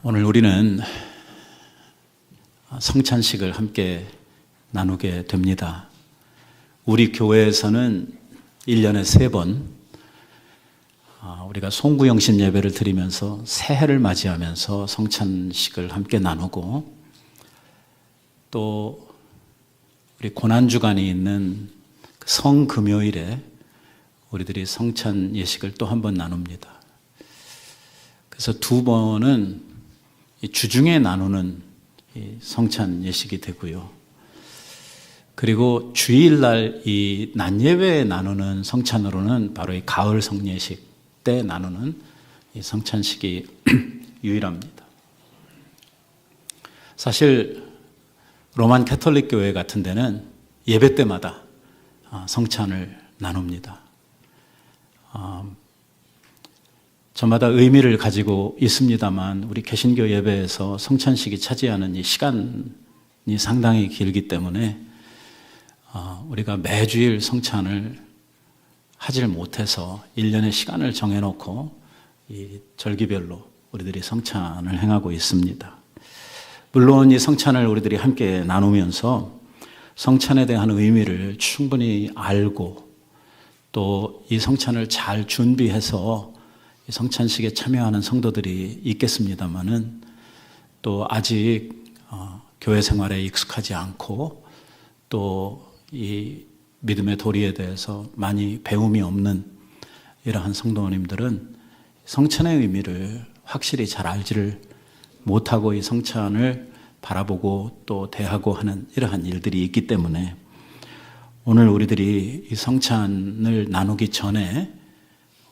오늘 우리는 성찬식을 함께 나누게 됩니다. 우리 교회에서는 1년에 3번 우리가 송구영신 예배를 드리면서 새해를 맞이하면서 성찬식을 함께 나누고, 또 우리 고난주간이 있는 성금요일에 우리들이 성찬 예식을 또 한 번 나눕니다. 그래서 2번은 주중에 나누는 성찬 예식이 되고요. 그리고 주일날 이 낮예배에 나누는 성찬으로는 바로 이 가을 성예식 때 나누는 이 성찬식이 유일합니다. 사실 로만 캐톨릭 교회 같은 데는 예배 때마다 성찬을 나눕니다. 저마다 의미를 가지고 있습니다만, 우리 개신교 예배에서 성찬식이 차지하는 이 시간이 상당히 길기 때문에 우리가 매주일 성찬을 하질 못해서 1년의 시간을 정해놓고 이 절기별로 우리들이 성찬을 행하고 있습니다. 물론 이 성찬을 우리들이 함께 나누면서 성찬에 대한 의미를 충분히 알고, 또 이 성찬을 잘 준비해서 성찬식에 참여하는 성도들이 있겠습니다만은, 또 아직 교회 생활에 익숙하지 않고 또 이 믿음의 도리에 대해서 많이 배움이 없는 이러한 성도님들은 성찬의 의미를 확실히 잘 알지를 못하고 이 성찬을 바라보고 또 대하고 하는 이러한 일들이 있기 때문에, 오늘 우리들이 이 성찬을 나누기 전에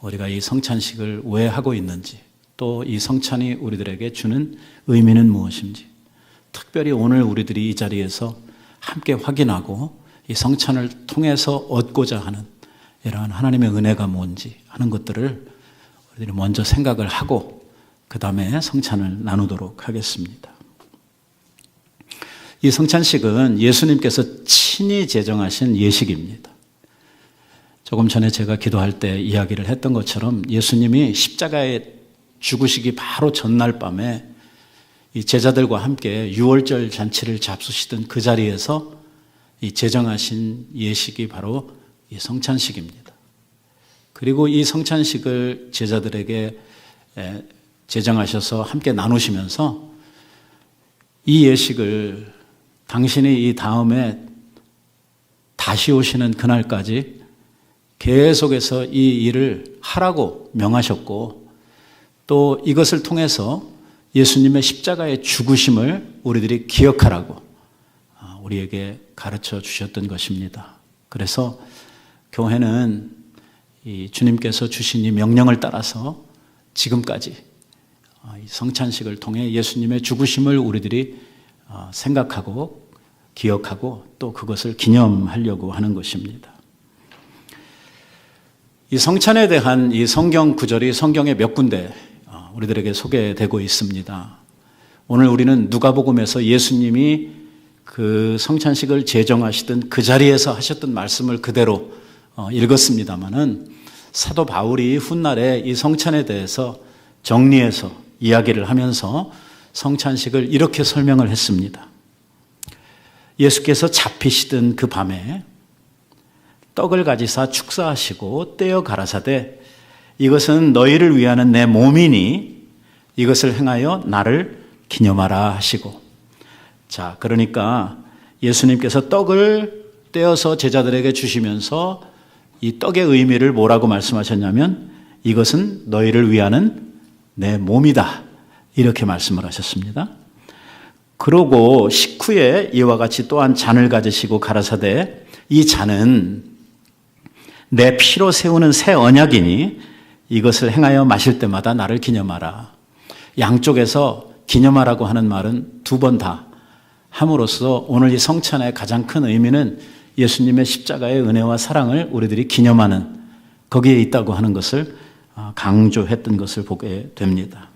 우리가 이 성찬식을 왜 하고 있는지, 또 이 성찬이 우리들에게 주는 의미는 무엇인지, 특별히 오늘 우리들이 이 자리에서 함께 확인하고 이 성찬을 통해서 얻고자 하는 이러한 하나님의 은혜가 뭔지 하는 것들을 우리들이 먼저 생각을 하고 그 다음에 성찬을 나누도록 하겠습니다. 이 성찬식은 예수님께서 친히 제정하신 예식입니다. 조금 전에 제가 기도할 때 이야기를 했던 것처럼 예수님이 십자가에 죽으시기 바로 전날 밤에 이 제자들과 함께 유월절 잔치를 잡수시던 그 자리에서 이 제정하신 예식이 바로 이 성찬식입니다. 그리고 이 성찬식을 제자들에게 제정하셔서 함께 나누시면서 이 예식을 당신이 이 다음에 다시 오시는 그날까지 계속해서 이 일을 하라고 명하셨고, 또 이것을 통해서 예수님의 십자가의 죽으심을 우리들이 기억하라고 우리에게 가르쳐 주셨던 것입니다. 그래서 교회는 이 주님께서 주신 이 명령을 따라서 지금까지 이 성찬식을 통해 예수님의 죽으심을 우리들이 생각하고 기억하고 또 그것을 기념하려고 하는 것입니다. 이 성찬에 대한 이 성경 구절이 성경에 몇 군데 우리들에게 소개되고 있습니다. 오늘 우리는 누가복음에서 예수님이 그 성찬식을 제정하시던 그 자리에서 하셨던 말씀을 그대로 읽었습니다마는, 사도 바울이 훗날에 이 성찬에 대해서 정리해서 이야기를 하면서 성찬식을 이렇게 설명을 했습니다. 예수께서 잡히시던 그 밤에 떡을 가지사 축사하시고 떼어 가라사대, 이것은 너희를 위하는 내 몸이니 이것을 행하여 나를 기념하라 하시고. 자, 그러니까 예수님께서 떡을 떼어서 제자들에게 주시면서 이 떡의 의미를 뭐라고 말씀하셨냐면, 이것은 너희를 위하는 내 몸이다, 이렇게 말씀을 하셨습니다. 그러고 식후에 이와 같이 또한 잔을 가지시고 가라사대, 이 잔은 내 피로 세우는 새 언약이니 이것을 행하여 마실 때마다 나를 기념하라. 양쪽에서 기념하라고 하는 말은 2번 다 함으로써 오늘 이 성찬의 가장 큰 의미는 예수님의 십자가의 은혜와 사랑을 우리들이 기념하는 거기에 있다고 하는 것을 강조했던 것을 보게 됩니다.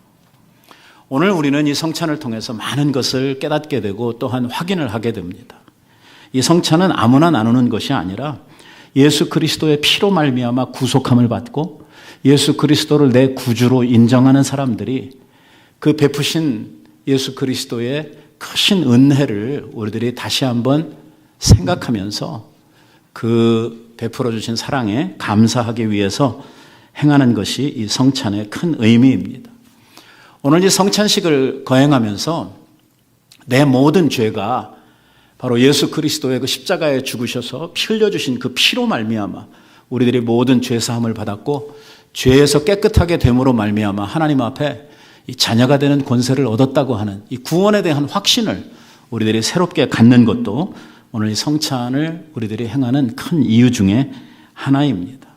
오늘 우리는 이 성찬을 통해서 많은 것을 깨닫게 되고 또한 확인을 하게 됩니다. 이 성찬은 아무나 나누는 것이 아니라 예수 그리스도의 피로 말미암아 구속함을 받고 예수 그리스도를 내 구주로 인정하는 사람들이 그 베푸신 예수 그리스도의 크신 은혜를 우리들이 다시 한번 생각하면서 그 베풀어 주신 사랑에 감사하기 위해서 행하는 것이 이 성찬의 큰 의미입니다. 오늘 이 성찬식을 거행하면서 내 모든 죄가 바로 예수 그리스도의 그 십자가에 죽으셔서 피 흘려주신 그 피로 말미암아 우리들이 모든 죄 사함을 받았고 죄에서 깨끗하게 됨으로 말미암아 하나님 앞에 이 자녀가 되는 권세를 얻었다고 하는 이 구원에 대한 확신을 우리들이 새롭게 갖는 것도 오늘 이 성찬을 우리들이 행하는 큰 이유 중에 하나입니다.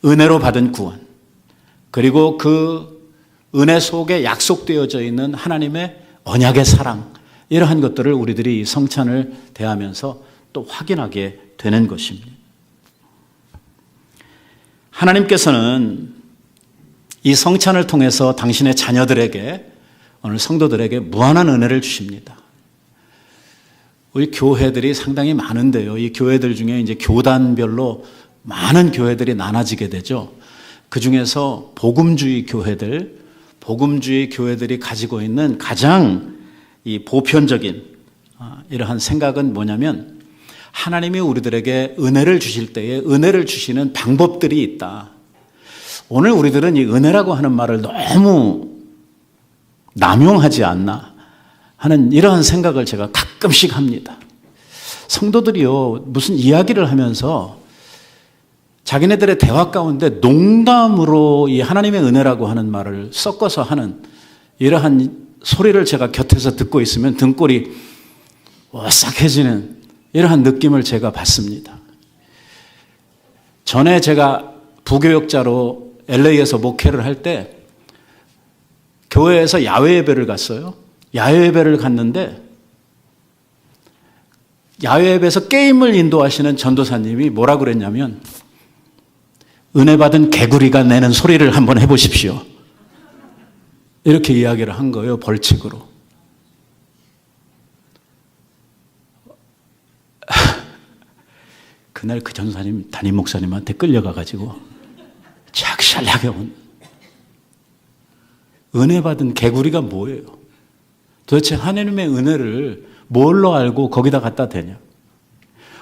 은혜로 받은 구원, 그리고 그 은혜 속에 약속되어져 있는 하나님의 언약의 사랑, 이러한 것들을 우리들이 이 성찬을 대하면서 또 확인하게 되는 것입니다. 하나님께서는 이 성찬을 통해서 당신의 자녀들에게, 오늘 성도들에게 무한한 은혜를 주십니다. 우리 교회들이 상당히 많은데요. 이 교회들 중에 이제 교단별로 많은 교회들이 나눠지게 되죠. 그 중에서 복음주의 교회들이 가지고 있는 가장 이 보편적인 이러한 생각은 뭐냐면, 하나님이 우리들에게 은혜를 주실 때에 은혜를 주시는 방법들이 있다. 오늘 우리들은 이 은혜라고 하는 말을 너무 남용하지 않나 하는 이러한 생각을 제가 가끔씩 합니다. 성도들이요, 무슨 이야기를 하면서 자기네들의 대화 가운데 농담으로 이 하나님의 은혜라고 하는 말을 섞어서 하는 이러한 소리를 제가 곁에서 듣고 있으면 등골이 오싹해지는 이러한 느낌을 제가 받습니다. 전에 제가 부교역자로 LA에서 목회를 할 때 교회에서 야외 예배를 갔어요. 야외 예배를 갔는데 야외 예배에서 게임을 인도하시는 전도사님이 뭐라고 그랬냐면, 은혜 받은 개구리가 내는 소리를 한번 해보십시오. 이렇게 이야기를 한 거예요, 벌칙으로. 그날 그 전도사님, 담임 목사님한테 끌려가가지고 착실하게 온. 은혜 받은 개구리가 뭐예요? 도대체 하나님의 은혜를 뭘로 알고 거기다 갖다 대냐?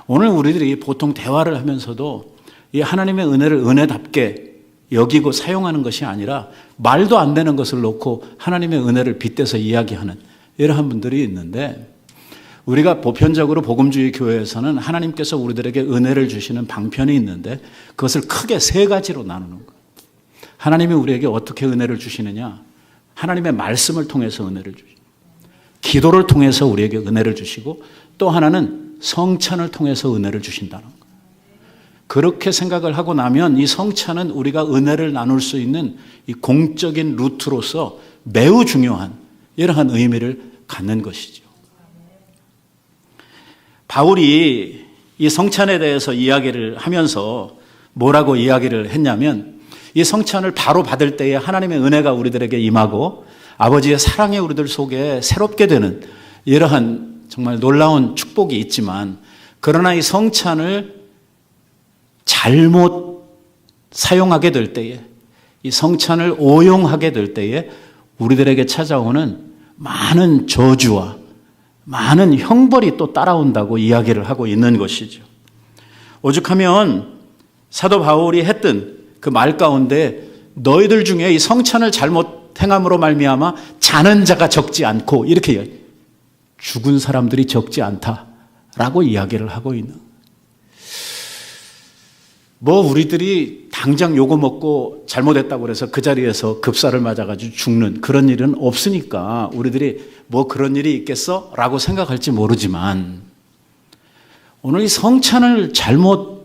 오늘 우리들이 보통 대화를 하면서도 이 하나님의 은혜를 은혜답게 여기고 사용하는 것이 아니라 말도 안 되는 것을 놓고 하나님의 은혜를 빗대서 이야기하는 이러한 분들이 있는데, 우리가 보편적으로 복음주의 교회에서는 하나님께서 우리들에게 은혜를 주시는 방편이 있는데 그것을 크게 세 가지로 나누는 거예요. 하나님이 우리에게 어떻게 은혜를 주시느냐? 하나님의 말씀을 통해서 은혜를 주시고, 기도를 통해서 우리에게 은혜를 주시고, 또 하나는 성찬을 통해서 은혜를 주신다는 거예요. 그렇게 생각을 하고 나면 이 성찬은 우리가 은혜를 나눌 수 있는 이 공적인 루트로서 매우 중요한 이러한 의미를 갖는 것이죠. 바울이 이 성찬에 대해서 이야기를 하면서 뭐라고 이야기를 했냐면, 이 성찬을 바로 받을 때에 하나님의 은혜가 우리들에게 임하고 아버지의 사랑이 우리들 속에 새롭게 되는 이러한 정말 놀라운 축복이 있지만, 그러나 이 성찬을 잘못 사용하게 될 때에, 이 성찬을 오용하게 될 때에 우리들에게 찾아오는 많은 저주와 많은 형벌이 또 따라온다고 이야기를 하고 있는 것이죠. 오죽하면 사도 바울이 했던 그 말 가운데, 너희들 중에 이 성찬을 잘못 행함으로 말미암아 자는 자가 적지 않고, 이렇게 죽은 사람들이 적지 않다라고 이야기를 하고 있는. 우리들이 당장 요거 먹고 잘못했다고 그래서 그 자리에서 급사를 맞아가지고 죽는 그런 일은 없으니까 우리들이 그런 일이 있겠어? 라고 생각할지 모르지만, 오늘 이 성찬을 잘못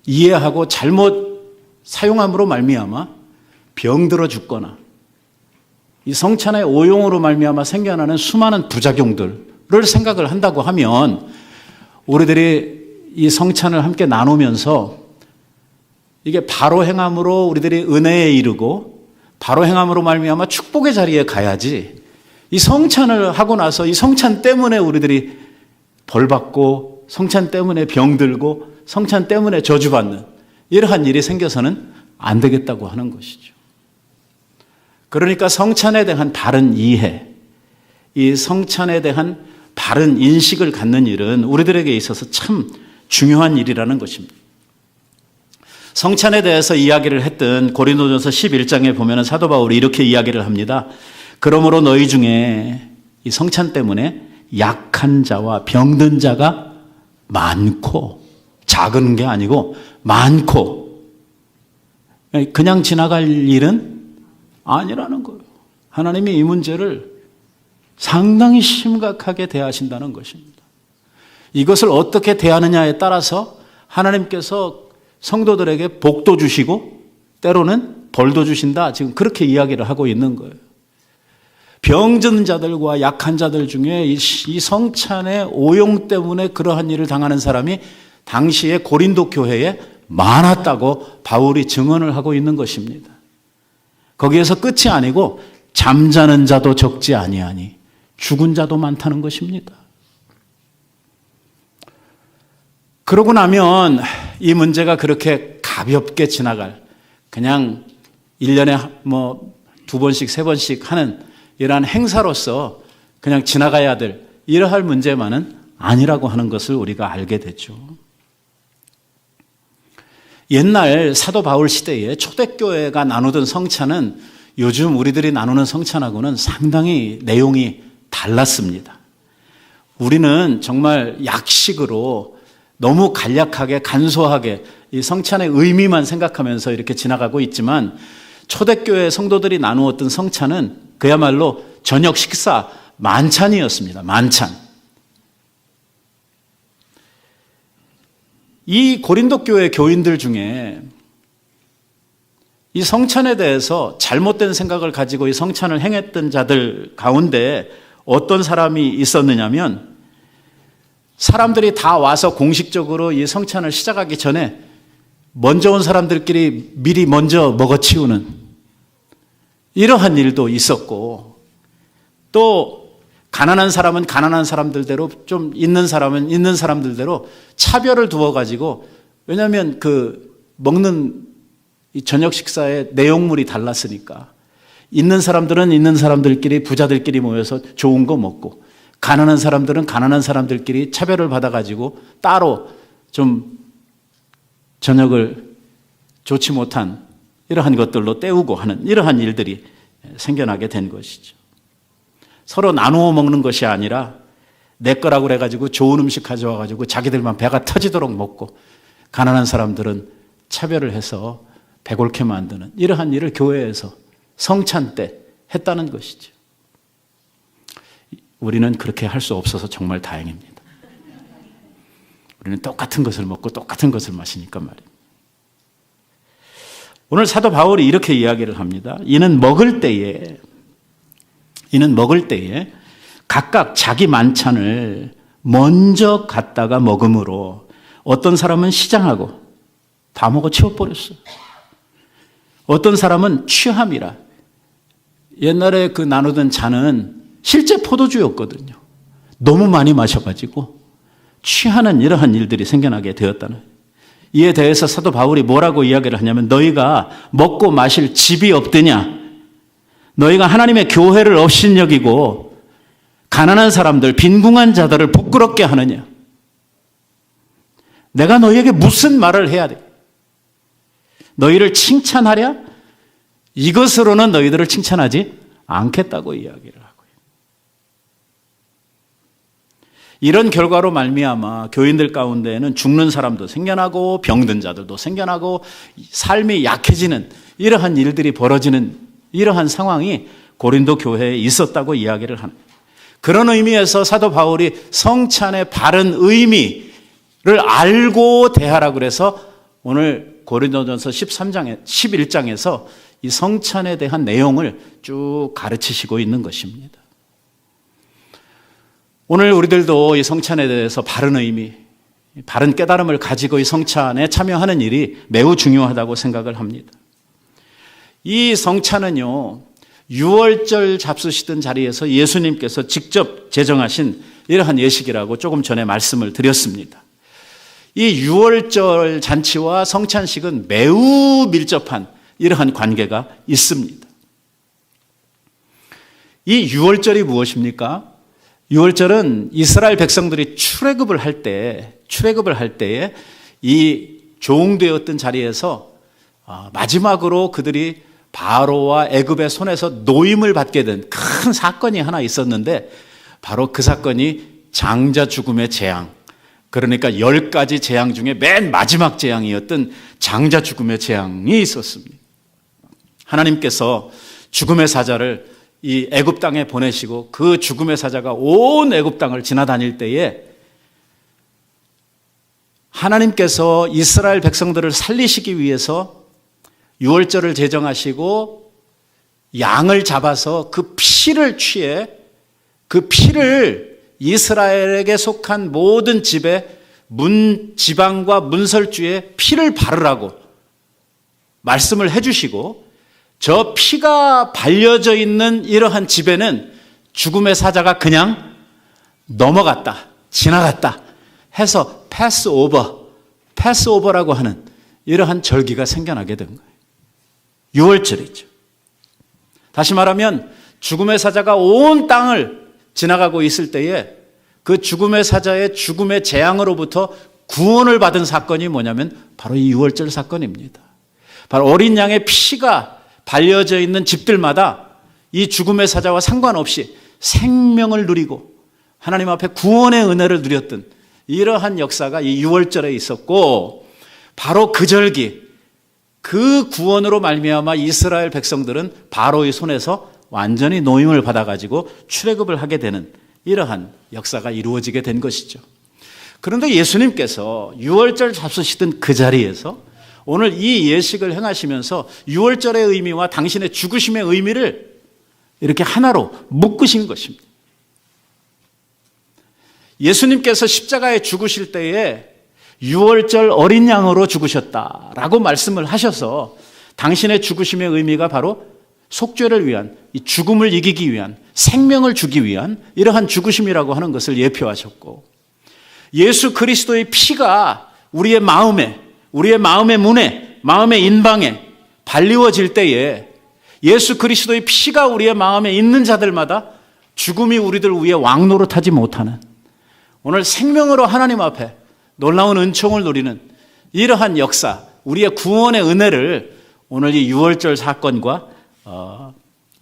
이해하고 잘못 사용함으로 말미암아 병들어 죽거나 이 성찬의 오용으로 말미암아 생겨나는 수많은 부작용들을 생각을 한다고 하면, 우리들이 이 성찬을 함께 나누면서 이게 바로 행함으로 우리들이 은혜에 이르고 바로 행함으로 말미암아 축복의 자리에 가야지, 이 성찬을 하고 나서 이 성찬 때문에 우리들이 벌받고 성찬 때문에 병들고 성찬 때문에 저주받는 이러한 일이 생겨서는 안 되겠다고 하는 것이죠. 그러니까 성찬에 대한 바른 이해, 이 성찬에 대한 바른 인식을 갖는 일은 우리들에게 있어서 참 중요한 일이라는 것입니다. 성찬에 대해서 이야기를 했던 고린도전서 11장에 보면 사도 바울이 이렇게 이야기를 합니다. 그러므로 너희 중에 이 성찬 때문에 약한 자와 병든 자가 많고, 작은 게 아니고 많고, 그냥 지나갈 일은 아니라는 거예요. 하나님이 이 문제를 상당히 심각하게 대하신다는 것입니다. 이것을 어떻게 대하느냐에 따라서 하나님께서 성도들에게 복도 주시고 때로는 벌도 주신다. 지금 그렇게 이야기를 하고 있는 거예요. 병든 자들과 약한 자들 중에 이 성찬의 오용 때문에 그러한 일을 당하는 사람이 당시에 고린도 교회에 많았다고 바울이 증언을 하고 있는 것입니다. 거기에서 끝이 아니고 잠자는 자도 적지 아니하니 죽은 자도 많다는 것입니다. 그러고 나면 이 문제가 그렇게 가볍게 지나갈, 그냥 1년에 뭐 2번씩 3번씩 하는 이러한 행사로서 그냥 지나가야 될 이러할 문제만은 아니라고 하는 것을 우리가 알게 됐죠. 옛날 사도 바울 시대에 초대교회가 나누던 성찬은 요즘 우리들이 나누는 성찬하고는 상당히 내용이 달랐습니다. 우리는 정말 약식으로 너무 간략하게 간소하게 이 성찬의 의미만 생각하면서 이렇게 지나가고 있지만 초대교회 성도들이 나누었던 성찬은 그야말로 저녁 식사 만찬이었습니다. 만찬. 이 고린도 교회 교인들 중에 이 성찬에 대해서 잘못된 생각을 가지고 이 성찬을 행했던 자들 가운데 어떤 사람이 있었느냐면 사람들이 다 와서 공식적으로 이 성찬을 시작하기 전에 먼저 온 사람들끼리 미리 먼저 먹어치우는 이러한 일도 있었고, 또 가난한 사람은 가난한 사람들대로, 좀 있는 사람은 있는 사람들대로 차별을 두어가지고, 왜냐하면 그 먹는 이 저녁 식사의 내용물이 달랐으니까 있는 사람들은 있는 사람들끼리 부자들끼리 모여서 좋은 거 먹고, 가난한 사람들은 가난한 사람들끼리 차별을 받아가지고 따로 좀 저녁을 좋지 못한 이러한 것들로 때우고 하는 이러한 일들이 생겨나게 된 것이죠. 서로 나누어 먹는 것이 아니라 내 거라고 그래가지고 좋은 음식 가져와가지고 자기들만 배가 터지도록 먹고, 가난한 사람들은 차별을 해서 배골게 만드는 이러한 일을 교회에서 성찬 때 했다는 것이죠. 우리는 그렇게 할 수 없어서 정말 다행입니다. 우리는 똑같은 것을 먹고 똑같은 것을 마시니까 말입니다. 오늘 사도 바울이 이렇게 이야기를 합니다. 이는 먹을 때에 각각 자기 만찬을 먼저 갖다가 먹음으로 어떤 사람은 시장하고 다 먹어 치워버렸어요. 어떤 사람은 취함이라, 옛날에 그 나누던 잔은 실제 포도주였거든요. 너무 많이 마셔가지고 취하는 이러한 일들이 생겨나게 되었다는, 이에 대해서 사도 바울이 뭐라고 이야기를 하냐면, 너희가 먹고 마실 집이 없더냐? 너희가 하나님의 교회를 업신여기고 가난한 사람들, 빈궁한 자들을 부끄럽게 하느냐? 내가 너희에게 무슨 말을 해야 돼? 너희를 칭찬하랴? 이것으로는 너희들을 칭찬하지 않겠다고 이야기를 하고요. 이런 결과로 말미암아 교인들 가운데에는 죽는 사람도 생겨나고 병든 자들도 생겨나고 삶이 약해지는 이러한 일들이 벌어지는 이러한 상황이 고린도 교회에 있었다고 이야기를 하는, 그런 의미에서 사도 바울이 성찬의 바른 의미를 알고 대하라고 그래서 오늘 고린도전서 11장에서 이 성찬에 대한 내용을 쭉 가르치시고 있는 것입니다. 오늘 우리들도 이 성찬에 대해서 바른 의미, 바른 깨달음을 가지고 이 성찬에 참여하는 일이 매우 중요하다고 생각을 합니다. 이 성찬은요, 유월절 잡수시던 자리에서 예수님께서 직접 제정하신 이러한 예식이라고 조금 전에 말씀을 드렸습니다. 이 유월절 잔치와 성찬식은 매우 밀접한 이러한 관계가 있습니다. 이 유월절이 무엇입니까? 유월절은 이스라엘 백성들이 출애굽을 할 때에 이 종되었던 자리에서 마지막으로 그들이 바로와 애굽의 손에서 노임을 받게 된 큰 사건이 하나 있었는데, 바로 그 사건이 장자 죽음의 재앙, 그러니까 10가지 재앙 중에 맨 마지막 재앙이었던 장자 죽음의 재앙이 있었습니다. 하나님께서 죽음의 사자를 이 애굽 땅에 보내시고 그 죽음의 사자가 온 애굽 땅을 지나다닐 때에 하나님께서 이스라엘 백성들을 살리시기 위해서 유월절을 제정하시고 양을 잡아서 그 피를 취해 그 피를 이스라엘에게 속한 모든 집에 지방과 문설주에 피를 바르라고 말씀을 해주시고, 저 피가 발려져 있는 이러한 집에는 죽음의 사자가 그냥 넘어갔다, 지나갔다 해서 패스오버라고 하는 이러한 절기가 생겨나게 된 거예요. 유월절이죠. 다시 말하면 죽음의 사자가 온 땅을 지나가고 있을 때에 그 죽음의 사자의 죽음의 재앙으로부터 구원을 받은 사건이 뭐냐면 바로 이 유월절 사건입니다. 바로 어린 양의 피가 발려져 있는 집들마다 이 죽음의 사자와 상관없이 생명을 누리고 하나님 앞에 구원의 은혜를 누렸던 이러한 역사가 이 유월절에 있었고, 바로 그 절기, 그 구원으로 말미암아 이스라엘 백성들은 바로의 손에서 완전히 노임을 받아가지고 출애굽을 하게 되는 이러한 역사가 이루어지게 된 것이죠. 그런데 예수님께서 유월절 잡수시던 그 자리에서 오늘 이 예식을 행하시면서 유월절의 의미와 당신의 죽으심의 의미를 이렇게 하나로 묶으신 것입니다. 예수님께서 십자가에 죽으실 때에 유월절 어린 양으로 죽으셨다라고 말씀을 하셔서 당신의 죽으심의 의미가 바로 속죄를 위한, 이 죽음을 이기기 위한, 생명을 주기 위한 이러한 죽으심이라고 하는 것을 예표하셨고, 예수 그리스도의 피가 우리의 마음의 문에, 마음의 인방에 발리워질 때에 예수 그리스도의 피가 우리의 마음에 있는 자들마다 죽음이 우리들 위에 왕노릇하지 못하는, 오늘 생명으로 하나님 앞에 놀라운 은총을 누리는 이러한 역사, 우리의 구원의 은혜를 오늘 이 유월절 사건과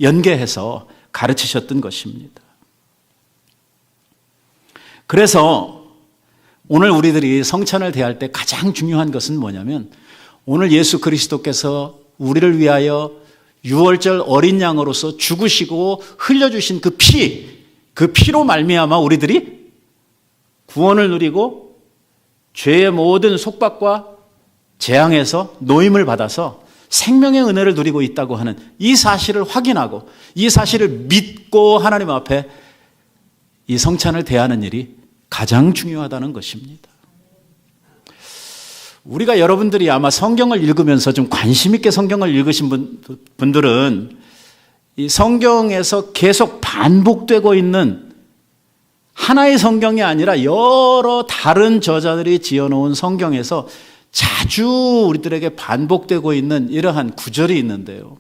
연계해서 가르치셨던 것입니다. 그래서 오늘 우리들이 성찬을 대할 때 가장 중요한 것은 뭐냐면, 오늘 예수 그리스도께서 우리를 위하여 유월절 어린 양으로서 죽으시고 흘려주신 그 피로 말미암아 우리들이 구원을 누리고 죄의 모든 속박과 재앙에서 노임을 받아서 생명의 은혜를 누리고 있다고 하는 이 사실을 확인하고 이 사실을 믿고 하나님 앞에 이 성찬을 대하는 일이 가장 중요하다는 것입니다. 우리가 여러분들이 아마 성경을 읽으면서 좀 관심 있게 성경을 읽으신 분들은 이 성경에서 계속 반복되고 있는 하나의 성경이 아니라 여러 다른 저자들이 지어놓은 성경에서 자주 우리들에게 반복되고 있는 이러한 구절이 있는데요.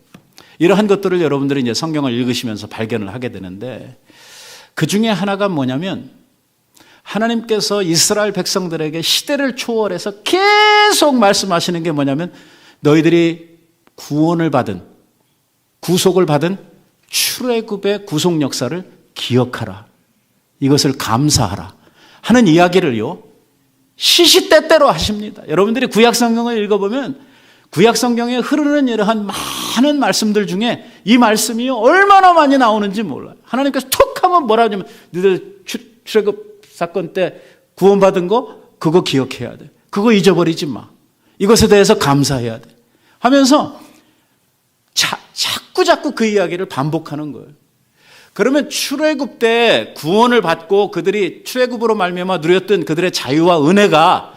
이러한 것들을 여러분들이 이제 성경을 읽으시면서 발견을 하게 되는데, 그 중에 하나가 뭐냐면, 하나님께서 이스라엘 백성들에게 시대를 초월해서 계속 말씀하시는 게 뭐냐면, 너희들이 구원을 받은, 구속을 받은 출애굽의 구속 역사를 기억하라. 이것을 감사하라 하는 이야기를요, 시시때때로 하십니다. 여러분들이 구약성경을 읽어보면 구약성경에 흐르는 이러한 많은 말씀들 중에 이 말씀이 얼마나 많이 나오는지 몰라요. 하나님께서 툭 하면 뭐라 하냐면, 너희들 출애굽 사건 때 구원받은 거 그거 기억해야 돼. 그거 잊어버리지 마. 이것에 대해서 감사해야 돼. 하면서 자꾸 그 이야기를 반복하는 거예요. 그러면 출애굽 때 구원을 받고 그들이 출애굽으로 말미암아 누렸던 그들의 자유와 은혜가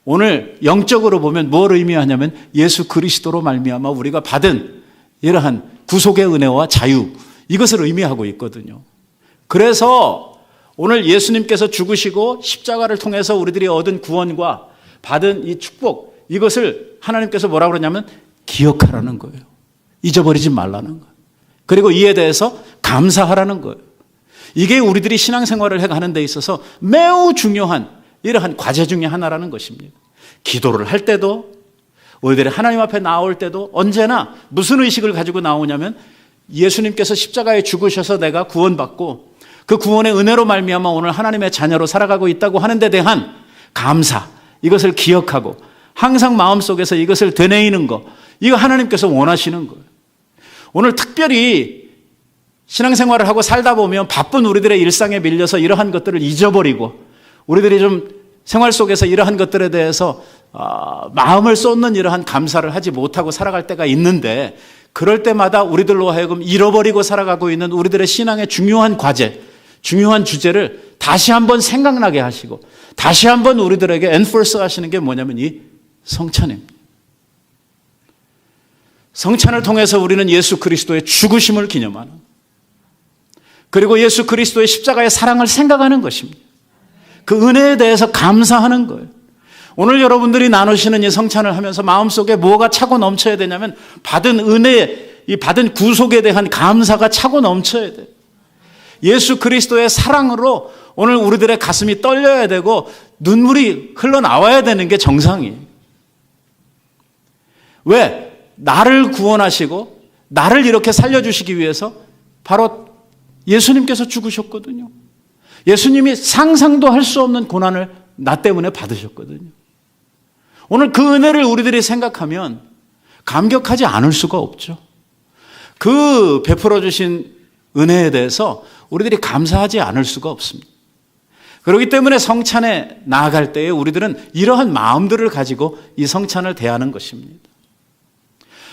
오늘 영적으로 보면 뭘 의미하냐면, 예수 그리스도로 말미암아 우리가 받은 이러한 구속의 은혜와 자유, 이것을 의미하고 있거든요. 그래서 오늘 예수님께서 죽으시고 십자가를 통해서 우리들이 얻은 구원과 받은 이 축복, 이것을 하나님께서 뭐라고 그러냐면 기억하라는 거예요. 잊어버리지 말라는 거예요. 그리고 이에 대해서 감사하라는 거예요. 이게 우리들이 신앙생활을 해가는 데 있어서 매우 중요한 이러한 과제 중에 하나라는 것입니다. 기도를 할 때도, 우리들이 하나님 앞에 나올 때도 언제나 무슨 의식을 가지고 나오냐면 예수님께서 십자가에 죽으셔서 내가 구원받고 그 구원의 은혜로 말미암아 오늘 하나님의 자녀로 살아가고 있다고 하는 데 대한 감사, 이것을 기억하고 항상 마음속에서 이것을 되뇌이는 것, 이거 하나님께서 원하시는 거예요. 오늘 특별히 신앙생활을 하고 살다 보면 바쁜 우리들의 일상에 밀려서 이러한 것들을 잊어버리고 우리들이 좀 생활 속에서 이러한 것들에 대해서 마음을 쏟는 이러한 감사를 하지 못하고 살아갈 때가 있는데, 그럴 때마다 우리들로 하여금 잃어버리고 살아가고 있는 우리들의 신앙의 중요한 과제, 중요한 주제를 다시 한번 생각나게 하시고 다시 한번 우리들에게 엔포스 하시는 게 뭐냐면 이 성찬입니다. 성찬을 통해서 우리는 예수 그리스도의 죽으심을 기념하는, 그리고 예수 그리스도의 십자가의 사랑을 생각하는 것입니다. 그 은혜에 대해서 감사하는 거예요. 오늘 여러분들이 나누시는 이 성찬을 하면서 마음속에 뭐가 차고 넘쳐야 되냐면 받은 은혜, 이 받은 구속에 대한 감사가 차고 넘쳐야 돼요. 예수 그리스도의 사랑으로 오늘 우리들의 가슴이 떨려야 되고 눈물이 흘러나와야 되는 게 정상이에요. 왜? 나를 구원하시고 나를 이렇게 살려주시기 위해서 바로 예수님께서 죽으셨거든요. 예수님이 상상도 할 수 없는 고난을 나 때문에 받으셨거든요. 오늘 그 은혜를 우리들이 생각하면 감격하지 않을 수가 없죠. 그 베풀어 주신 은혜에 대해서 우리들이 감사하지 않을 수가 없습니다. 그렇기 때문에 성찬에 나아갈 때에 우리들은 이러한 마음들을 가지고 이 성찬을 대하는 것입니다.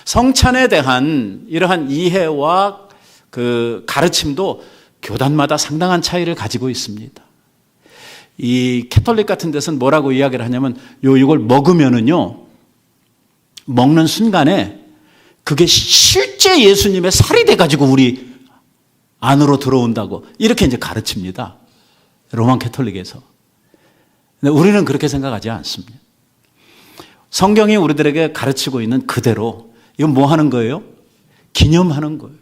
성찬에 대한 이러한 이해와 그 가르침도 교단마다 상당한 차이를 가지고 있습니다. 이 캐톨릭 같은 데서는 뭐라고 이야기를 하냐면 이걸 먹으면은요, 먹는 순간에 그게 실제 예수님의 살이 돼가지고 우리 안으로 들어온다고 이렇게 이제 가르칩니다. 로만 캐톨릭에서. 근데 우리는 그렇게 생각하지 않습니다. 성경이 우리들에게 가르치고 있는 그대로 이건 뭐 하는 거예요? 기념하는 거예요.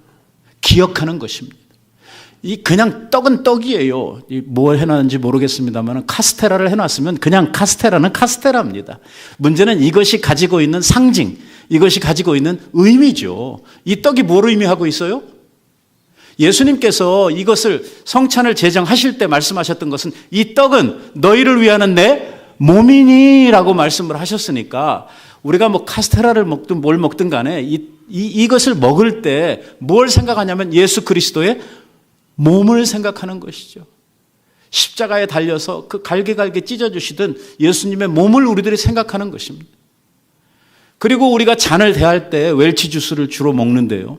기억하는 것입니다. 이 그냥 떡은 떡이에요. 뭘 해놨는지 모르겠습니다만 카스테라를 해놨으면 그냥 카스테라는 카스테라입니다. 문제는 이것이 가지고 있는 상징, 이것이 가지고 있는 의미죠. 이 떡이 뭘 의미하고 있어요? 예수님께서 이것을 성찬을 제정하실 때 말씀하셨던 것은 이 떡은 너희를 위하는 내 몸이니라고 말씀을 하셨으니까 우리가 뭐 카스테라를 먹든 뭘 먹든 간에 이것을 먹을 때 뭘 생각하냐면 예수 그리스도의 몸을 생각하는 것이죠. 십자가에 달려서 그 갈기갈기 찢어주시던 예수님의 몸을 우리들이 생각하는 것입니다. 그리고 우리가 잔을 대할 때 웰치 주스를 주로 먹는데요,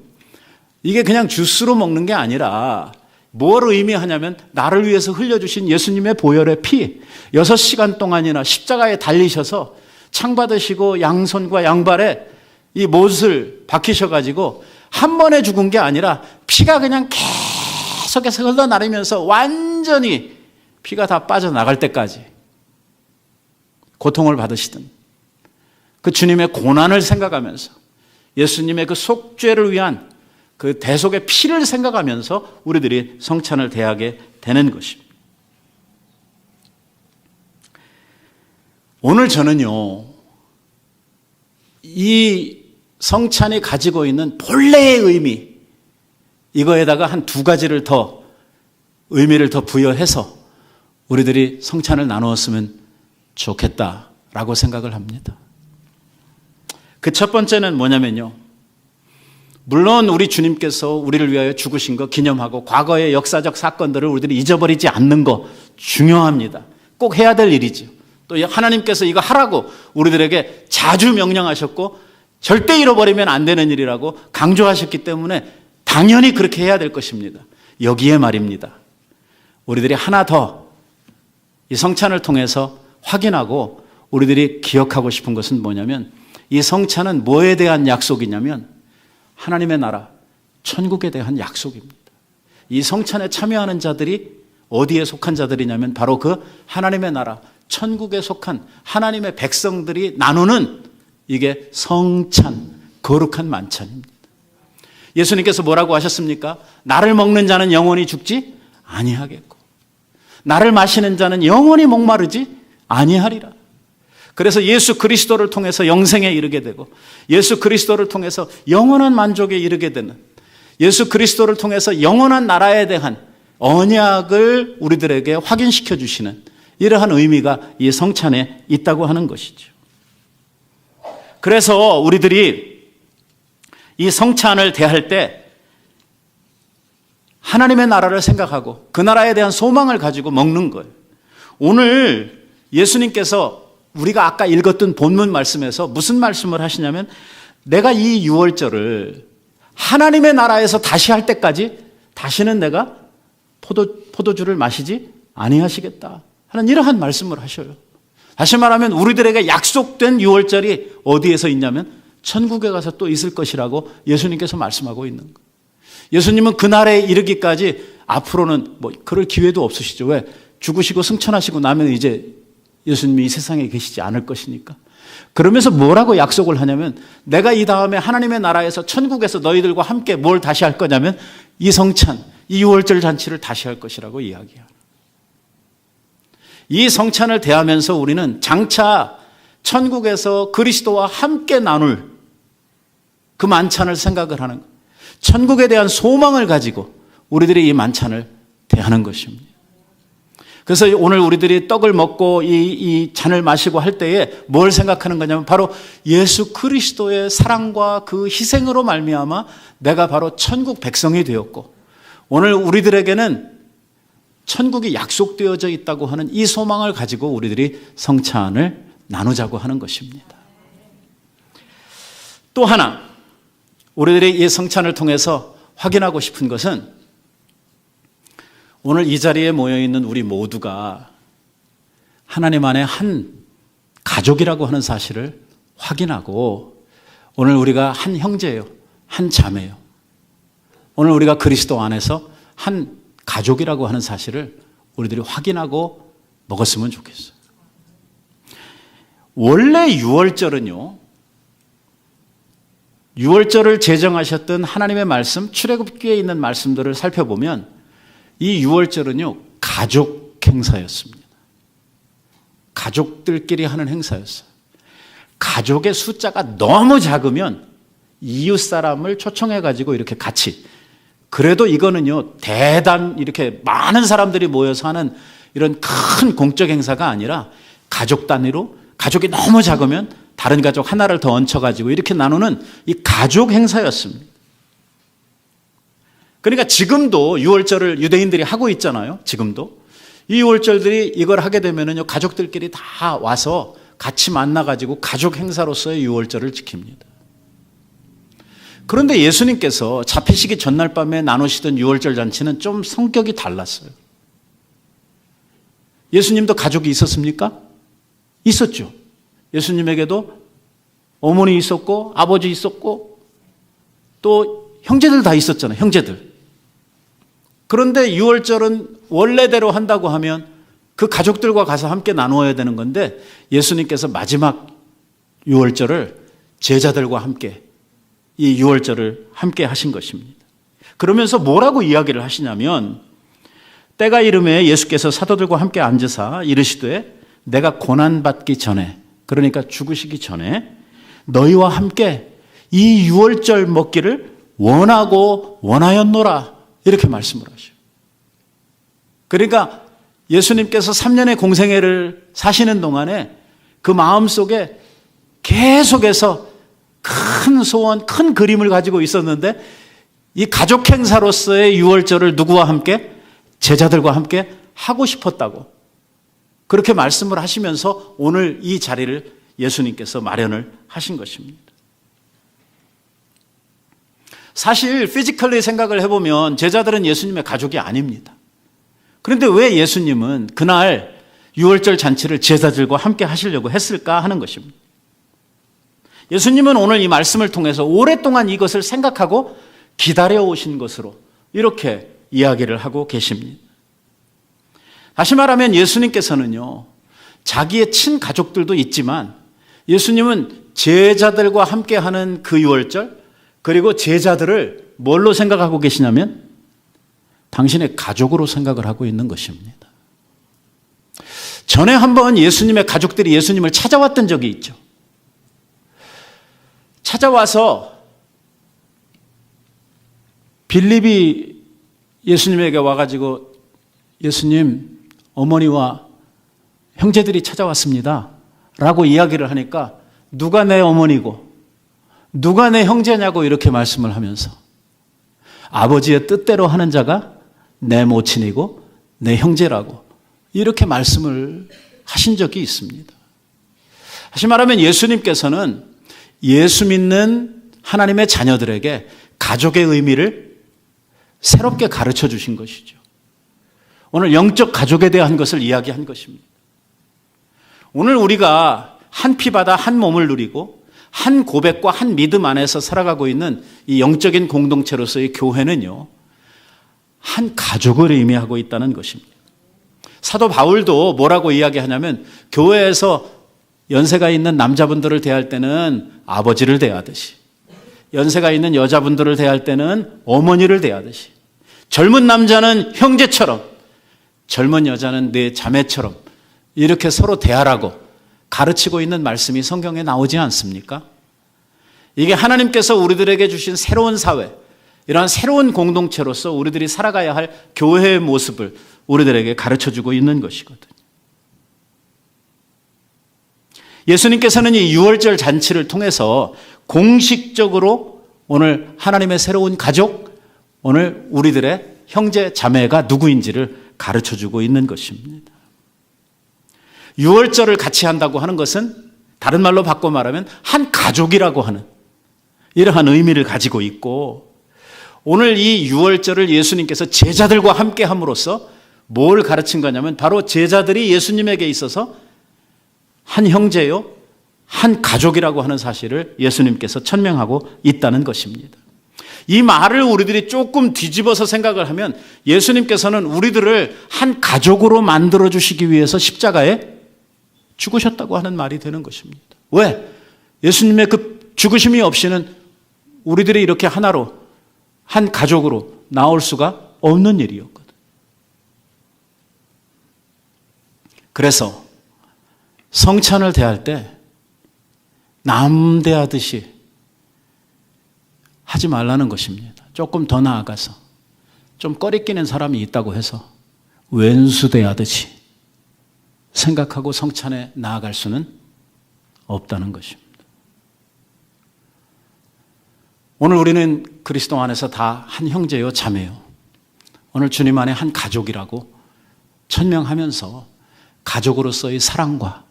이게 그냥 주스로 먹는 게 아니라 뭘 의미하냐면 나를 위해서 흘려주신 예수님의 보혈의 피, 6시간 동안이나 십자가에 달리셔서 창 받으시고 양손과 양발에 이 못을 박히셔가지고 한 번에 죽은 게 아니라 피가 그냥 계속해서 흘러나르면서 완전히 피가 다 빠져나갈 때까지 고통을 받으시던 그 주님의 고난을 생각하면서 예수님의 그 속죄를 위한 그 대속의 피를 생각하면서 우리들이 성찬을 대하게 되는 것입니다. 오늘 저는요, 이 성찬이 가지고 있는 본래의 의미, 이거에다가 한 2가지를 더 의미를 더 부여해서 우리들이 성찬을 나누었으면 좋겠다라고 생각을 합니다. 그 첫 번째는 뭐냐면요, 물론 우리 주님께서 우리를 위하여 죽으신 거 기념하고 과거의 역사적 사건들을 우리들이 잊어버리지 않는 거 중요합니다. 꼭 해야 될 일이죠. 또 하나님께서 이거 하라고 우리들에게 자주 명령하셨고 절대 잃어버리면 안 되는 일이라고 강조하셨기 때문에 당연히 그렇게 해야 될 것입니다. 여기에 말입니다, 우리들이 하나 더 이 성찬을 통해서 확인하고 우리들이 기억하고 싶은 것은 뭐냐면, 이 성찬은 뭐에 대한 약속이냐면 하나님의 나라, 천국에 대한 약속입니다. 이 성찬에 참여하는 자들이 어디에 속한 자들이냐면 바로 그 하나님의 나라, 천국에 속한 하나님의 백성들이 나누는 이게 성찬, 거룩한 만찬입니다. 예수님께서 뭐라고 하셨습니까? 나를 먹는 자는 영원히 죽지 아니하겠고 나를 마시는 자는 영원히 목마르지 아니하리라. 그래서 예수 그리스도를 통해서 영생에 이르게 되고 예수 그리스도를 통해서 영원한 만족에 이르게 되는 예수 그리스도를 통해서 영원한 나라에 대한 언약을 우리들에게 확인시켜 주시는 이러한 의미가 이 성찬에 있다고 하는 것이죠. 그래서 우리들이 이 성찬을 대할 때 하나님의 나라를 생각하고 그 나라에 대한 소망을 가지고 먹는 거예요. 오늘 예수님께서 우리가 아까 읽었던 본문 말씀에서 무슨 말씀을 하시냐면 내가 이 유월절을 하나님의 나라에서 다시 할 때까지 다시는 내가 포도주를 마시지 아니하시겠다 하는 이러한 말씀을 하셔요. 다시 말하면 우리들에게 약속된 유월절이 어디에서 있냐면 천국에 가서 또 있을 것이라고 예수님께서 말씀하고 있는 거예요. 예수님은 그날에 이르기까지 앞으로는 그럴 기회도 없으시죠. 왜? 죽으시고 승천하시고 나면 이제 예수님이 이 세상에 계시지 않을 것이니까. 그러면서 뭐라고 약속을 하냐면 내가 이 다음에 하나님의 나라에서 천국에서 너희들과 함께 뭘 다시 할 거냐면 이 성찬, 이 유월절 잔치를 다시 할 것이라고 이야기해요. 이 성찬을 대하면서 우리는 장차 천국에서 그리스도와 함께 나눌 그 만찬을 생각을 하는 거예요. 천국에 대한 소망을 가지고 우리들이 이 만찬을 대하는 것입니다. 그래서 오늘 우리들이 떡을 먹고 이 잔을 마시고 할 때에 뭘 생각하는 거냐면 바로 예수 그리스도의 사랑과 그 희생으로 말미암아 내가 바로 천국 백성이 되었고 오늘 우리들에게는 천국이 약속되어져 있다고 하는 이 소망을 가지고 우리들이 성찬을 나누자고 하는 것입니다. 또 하나 우리들이 이 성찬을 통해서 확인하고 싶은 것은 오늘 이 자리에 모여있는 우리 모두가 하나님 안에 한 가족이라고 하는 사실을 확인하고 오늘 우리가 한 형제예요. 한 자매예요. 오늘 우리가 그리스도 안에서 한 가족이라고 하는 사실을 우리들이 확인하고 먹었으면 좋겠어요. 원래 유월절은요. 유월절을 제정하셨던 하나님의 말씀, 출애굽기에 있는 말씀들을 살펴보면 이 유월절은요, 가족 행사였습니다. 가족들끼리 하는 행사였어요. 가족의 숫자가 너무 작으면 이웃 사람을 초청해가지고 이렇게 같이, 그래도 이거는요, 이렇게 많은 사람들이 모여서 하는 이런 큰 공적 행사가 아니라 가족 단위로, 가족이 너무 작으면 다른 가족 하나를 더 얹혀가지고 이렇게 나누는 이 가족 행사였습니다. 그러니까 지금도 유월절을 유대인들이 하고 있잖아요. 지금도. 이 유월절들이 이걸 하게 되면은요, 가족들끼리 다 와서 같이 만나가지고 가족 행사로서의 유월절을 지킵니다. 그런데 예수님께서 잡히시기 전날 밤에 나누시던 유월절 잔치는 좀 성격이 달랐어요. 예수님도 가족이 있었습니까? 있었죠. 예수님에게도 어머니 있었고 아버지 있었고 또 형제들 다 있었잖아요. 형제들. 그런데 유월절은 원래대로 한다고 하면 그 가족들과 가서 함께 나누어야 되는 건데 예수님께서 마지막 유월절을 제자들과 함께 이 유월절을 함께 하신 것입니다. 그러면서 뭐라고 이야기를 하시냐면 때가 이름에 예수께서 사도들과 함께 앉으사 이르시되 내가 고난받기 전에, 그러니까 죽으시기 전에 너희와 함께 이 유월절 먹기를 원하고 원하였노라 이렇게 말씀을 하셔요. 그러니까 예수님께서 3년의 공생애를 사시는 동안에 그 마음속에 계속해서 큰 소원, 큰 그림을 가지고 있었는데 이 가족 행사로서의 유월절을 누구와 함께? 제자들과 함께 하고 싶었다고 그렇게 말씀을 하시면서 오늘 이 자리를 예수님께서 마련을 하신 것입니다. 사실 피지컬리 생각을 해보면 제자들은 예수님의 가족이 아닙니다. 그런데 왜 예수님은 그날 유월절 잔치를 제자들과 함께 하시려고 했을까 하는 것입니다. 예수님은 오늘 이 말씀을 통해서 오랫동안 이것을 생각하고 기다려오신 것으로 이렇게 이야기를 하고 계십니다. 다시 말하면 예수님께서는요, 자기의 친가족들도 있지만 예수님은 제자들과 함께하는 그 유월절, 그리고 제자들을 뭘로 생각하고 계시냐면 당신의 가족으로 생각을 하고 있는 것입니다. 전에 한번 예수님의 가족들이 예수님을 찾아왔던 적이 있죠. 찾아와서 빌립이 예수님에게 와가지고 예수님, 어머니와 형제들이 찾아왔습니다 라고 이야기를 하니까 누가 내 어머니고 누가 내 형제냐고 이렇게 말씀을 하면서 아버지의 뜻대로 하는 자가 내 모친이고 내 형제라고 이렇게 말씀을 하신 적이 있습니다. 다시 말하면 예수님께서는 예수 믿는 하나님의 자녀들에게 가족의 의미를 새롭게 가르쳐 주신 것이죠. 오늘 영적 가족에 대한 것을 이야기한 것입니다. 오늘 우리가 한 피바다 한 몸을 누리고 한 고백과 한 믿음 안에서 살아가고 있는 이 영적인 공동체로서의 교회는요, 한 가족을 의미하고 있다는 것입니다. 사도 바울도 뭐라고 이야기하냐면 교회에서 연세가 있는 남자분들을 대할 때는 아버지를 대하듯이, 연세가 있는 여자분들을 대할 때는 어머니를 대하듯이, 젊은 남자는 형제처럼, 젊은 여자는 내 자매처럼 이렇게 서로 대하라고 가르치고 있는 말씀이 성경에 나오지 않습니까? 이게 하나님께서 우리들에게 주신 새로운 사회, 이러한 새로운 공동체로서 우리들이 살아가야 할 교회의 모습을 우리들에게 가르쳐주고 있는 것이거든요. 예수님께서는 이 유월절 잔치를 통해서 공식적으로 오늘 하나님의 새로운 가족, 오늘 우리들의 형제 자매가 누구인지를 가르쳐주고 있는 것입니다. 유월절을 같이 한다고 하는 것은 다른 말로 바꿔 말하면 한 가족이라고 하는 이러한 의미를 가지고 있고, 오늘 이 유월절을 예수님께서 제자들과 함께 함으로써 뭘 가르친 거냐면 바로 제자들이 예수님에게 있어서 한 형제요, 한 가족이라고 하는 사실을 예수님께서 천명하고 있다는 것입니다. 이 말을 우리들이 조금 뒤집어서 생각을 하면 예수님께서는 우리들을 한 가족으로 만들어 주시기 위해서 십자가에 죽으셨다고 하는 말이 되는 것입니다. 왜? 예수님의 그 죽으심이 없이는 우리들이 이렇게 하나로 한 가족으로 나올 수가 없는 일이었거든. 그래서 성찬을 대할 때 남 대하듯이 하지 말라는 것입니다. 조금 더 나아가서 좀 꺼리끼는 사람이 있다고 해서 왼수 대하듯이 생각하고 성찬에 나아갈 수는 없다는 것입니다. 오늘 우리는 그리스도 안에서 다 한 형제요 자매요, 오늘 주님 안에 한 가족이라고 천명하면서 가족으로서의 사랑과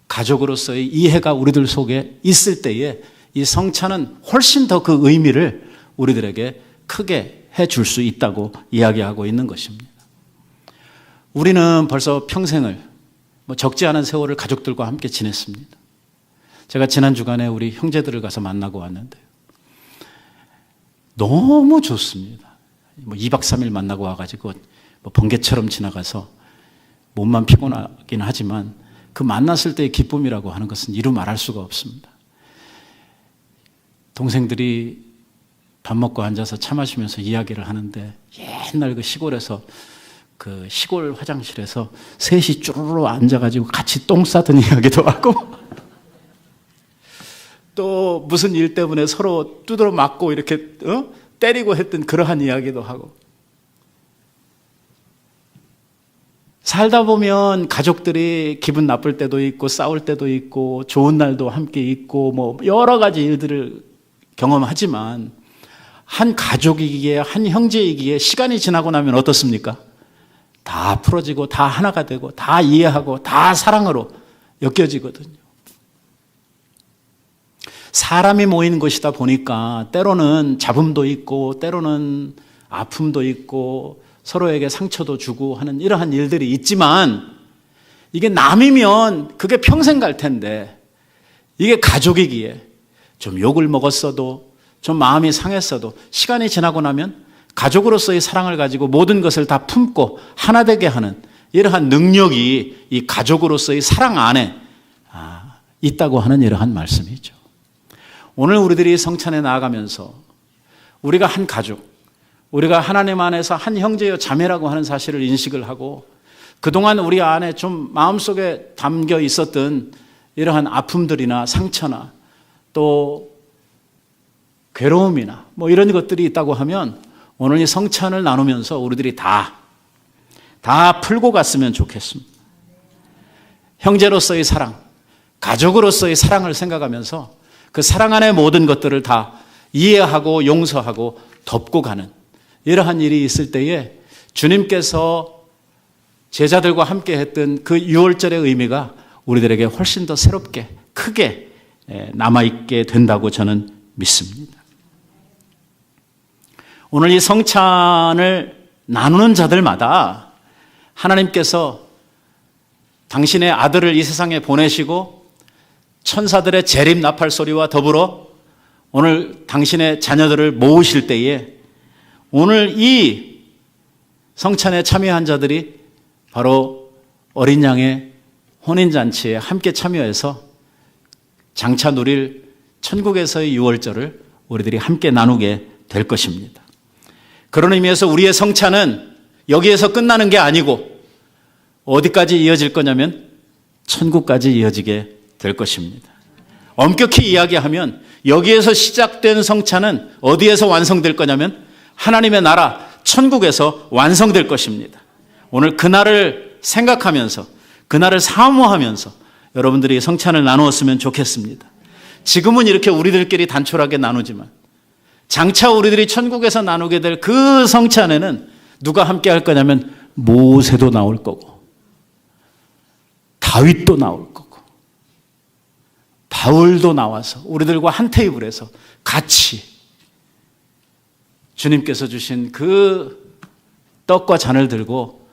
가족으로서의 이해가 우리들 속에 있을 때에 이 성찬은 훨씬 더 그 의미를 우리들에게 크게 해줄 수 있다고 이야기하고 있는 것입니다. 우리는 벌써 평생을 적지 않은 세월을 가족들과 함께 지냈습니다. 제가 지난 주간에 우리 형제들을 가서 만나고 왔는데요, 너무 좋습니다. 2박 3일 만나고 와가지고 번개처럼 지나가서 몸만 피곤하긴 하지만 그 만났을 때의 기쁨이라고 하는 것은 이루 말할 수가 없습니다. 동생들이 밥 먹고 앉아서 차 마시면서 이야기를 하는데 옛날 그 시골에서 그 시골 화장실에서 셋이 쭈루루 앉아가지고 같이 똥 싸던 이야기도 하고 또 무슨 일 때문에 서로 두드러 맞고 이렇게 때리고 했던 그러한 이야기도 하고, 살다 보면 가족들이 기분 나쁠 때도 있고 싸울 때도 있고 좋은 날도 함께 있고 여러 가지 일들을 경험하지만 한 가족이기에 한 형제이기에 시간이 지나고 나면 어떻습니까? 다 풀어지고 다 하나가 되고 다 이해하고 다 사랑으로 엮여지거든요. 사람이 모이는 것이다 보니까 때로는 잡음도 있고 때로는 아픔도 있고 서로에게 상처도 주고 하는 이러한 일들이 있지만, 이게 남이면 그게 평생 갈 텐데 이게 가족이기에 좀 욕을 먹었어도 좀 마음이 상했어도 시간이 지나고 나면 가족으로서의 사랑을 가지고 모든 것을 다 품고 하나 되게 하는 이러한 능력이 이 가족으로서의 사랑 안에 있다고 하는 이러한 말씀이죠. 오늘 우리들이 성찬에 나아가면서 우리가 한 가족, 우리가 하나님 안에서 한 형제여 자매라고 하는 사실을 인식을 하고 그동안 우리 안에 좀 마음속에 담겨 있었던 이러한 아픔들이나 상처나 또 괴로움이나 뭐 이런 것들이 있다고 하면 오늘 이 성찬을 나누면서 우리들이 다 풀고 갔으면 좋겠습니다. 형제로서의 사랑, 가족으로서의 사랑을 생각하면서 그 사랑 안의 모든 것들을 다 이해하고 용서하고 덮고 가는 이러한 일이 있을 때에 주님께서 제자들과 함께 했던 그 유월절의 의미가 우리들에게 훨씬 더 새롭게 크게 남아있게 된다고 저는 믿습니다. 오늘 이 성찬을 나누는 자들마다 하나님께서 당신의 아들을 이 세상에 보내시고 천사들의 재림 나팔 소리와 더불어 오늘 당신의 자녀들을 모으실 때에 오늘 이 성찬에 참여한 자들이 바로 어린 양의 혼인잔치에 함께 참여해서 장차 누릴 천국에서의 유월절을 우리들이 함께 나누게 될 것입니다. 그런 의미에서 우리의 성찬은 여기에서 끝나는 게 아니고 어디까지 이어질 거냐면 천국까지 이어지게 될 것입니다. 엄격히 이야기하면 여기에서 시작된 성찬은 어디에서 완성될 거냐면 하나님의 나라 천국에서 완성될 것입니다. 오늘 그날을 생각하면서 그날을 사모하면서 여러분들이 성찬을 나누었으면 좋겠습니다. 지금은 이렇게 우리들끼리 단촐하게 나누지만 장차 우리들이 천국에서 나누게 될 그 성찬에는 누가 함께 할 거냐면 모세도 나올 거고 다윗도 나올 거고 바울도 나와서 우리들과 한 테이블에서 같이 주님께서 주신 그 떡과 잔을 들고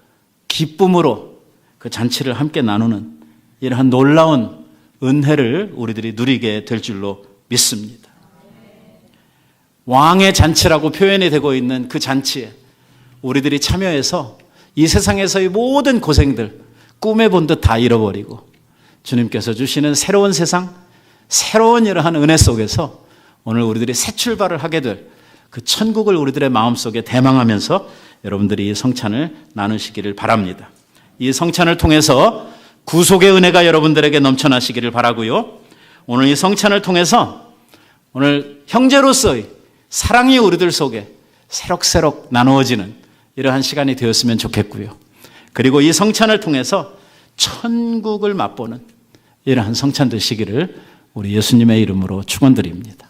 기쁨으로 그 잔치를 함께 나누는 이러한 놀라운 은혜를 우리들이 누리게 될 줄로 믿습니다. 왕의 잔치라고 표현이 되고 있는 그 잔치에 우리들이 참여해서 이 세상에서의 모든 고생들 꿈에 본 듯 다 잃어버리고 주님께서 주시는 새로운 세상, 새로운 이러한 은혜 속에서 오늘 우리들이 새 출발을 하게 될 그 천국을 우리들의 마음속에 대망하면서 여러분들이 이 성찬을 나누시기를 바랍니다. 이 성찬을 통해서 구속의 은혜가 여러분들에게 넘쳐나시기를 바라고요. 오늘 이 성찬을 통해서 오늘 형제로서의 사랑이 우리들 속에 새록새록 나누어지는 이러한 시간이 되었으면 좋겠고요. 그리고 이 성찬을 통해서 천국을 맛보는 이러한 성찬 되시기를 우리 예수님의 이름으로 축원드립니다.